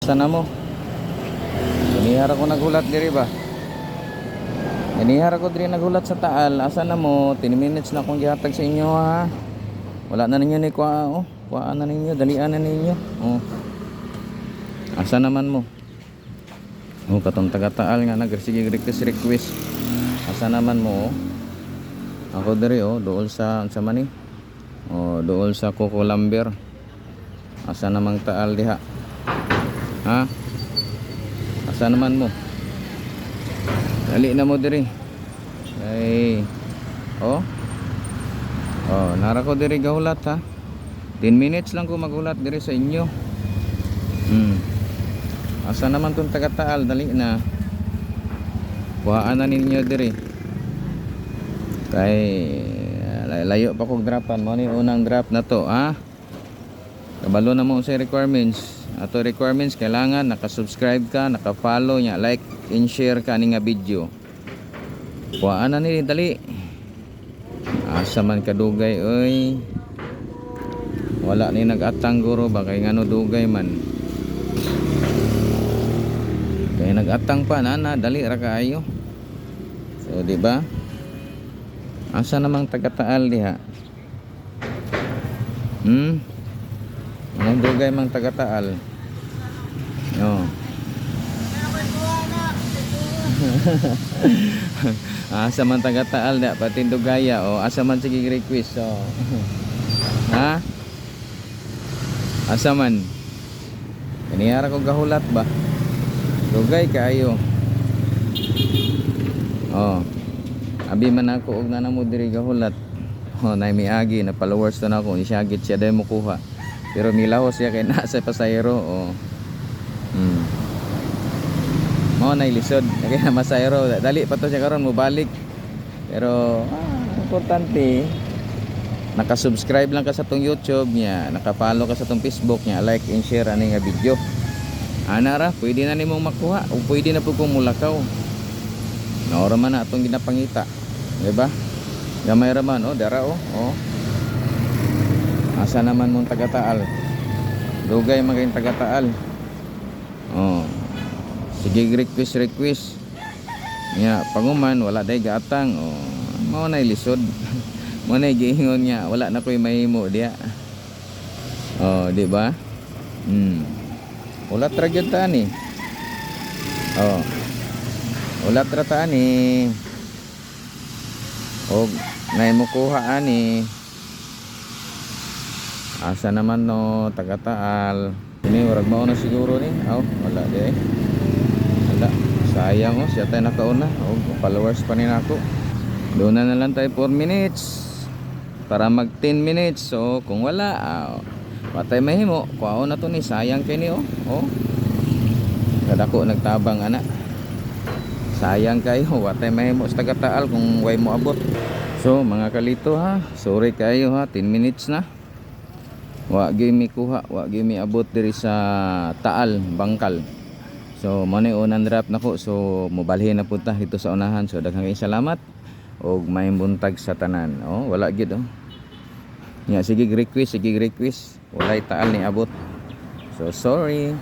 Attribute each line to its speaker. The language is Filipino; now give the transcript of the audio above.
Speaker 1: asa na mo? Ganihar ako nagulat diri ba? Ganihar ako diri nagulat sa Taal. Asa na mo? 10 minutes na akong gihatag sa inyo ha. Wala na ninyo ni kuha oh. Kuhaan na ninyo, dalian na ninyo. Oh. Asa naman mo? Oh, katong taga Taal nga nagsige request. Asa naman mo? Oh? Ako diri oh, dool sa man ni? Oh, dool sa Coco Lamber. Asa namang Taal diha? Ha? Asa naman mo? Dali na mo diri. Ay. Oh. Oh, nara ko diri gahulat ha. 10 minutes lang ko magulat diri sa inyo. Asa naman tong taga Taal, dali na. Kuhaan na ninyo diri. Kay layo pa kog dropan mo ni unang drop na to, ha? Kabalo na mo sa requirements. Ato requirements kailangan naka-subscribe ka, naka-follow nya, like and share ka ni nga video. Kuhaan na ni dali. Asa man kadugay oy. Wala ni nag-atang guro ba kay ngano dugay man. Kay nag-atang pa nana dali ra kaayo. So di ba? Asa namang taga Taal diha? Anong dugay mang taga Taal? No. Asa man taga Taal da pati dugaya o asa man sige request so. Ha? Asa man? Kaniyara ko gahulat ba? Dugay kaayo. Oh. Abi man ako og nanamo diri gahulat. Oh, nay miagi na followers na ako, isyagit siya dai mo kuha. Pero milahos siya kay nasa pasayro. Oh. Mao nay lisod, kay na masayro. Dali pa to siya karon mo balik. Pero importante naka-subscribe lang ka sa tong YouTube niya, naka-follow ka sa tong Facebook niya, like and share ani nga video. Ana ra, pwede na nimong makuha o pwede na pud kong mulakaw. Naora man na atong ginapangita. Di ba? Gamay ra man oh, dara oh. Oh. Asa naman mong taga Taal? Dugay maging taga Taal. Oh. Sige request. Nya panguman wala day gaatang. Oh. Mao nay lisod. Mao nay giingon niya, wala na koy mahimo diya. Oh, di ba? Ulat ra gyud ta ni. Oh. Ulat ra ta ni. Og nay mo kuha ani. Asa naman no taga Taal. Ini warag mao na siguro ni. Oh, wala di. Wala. Sayang oh, siya tayo nakauna. Oh, followers pa ni nako. Doon na lang tayo 4 minutes para mag 10 minutes. So kung wala patay mahimo, kuha na to ni, sayang kay ni oh. Oh. Kadako nagtabang ana. Sayang kayo, watay mahimo sa taga Taal kung way mo abot. So mga kalito ha, sorry kayo ha, 10 minutes na. Wa gyud mi kuha, wa gyud mi abot diri sa Taal, Bangkal. So mo ni unang drop nako, so mobalhin na punta dito sa unahan. So daghang salamat og may buntag sa tanan. Oh, wala gyud oh. Nya sige request. Walay Taal ni abot. So sorry.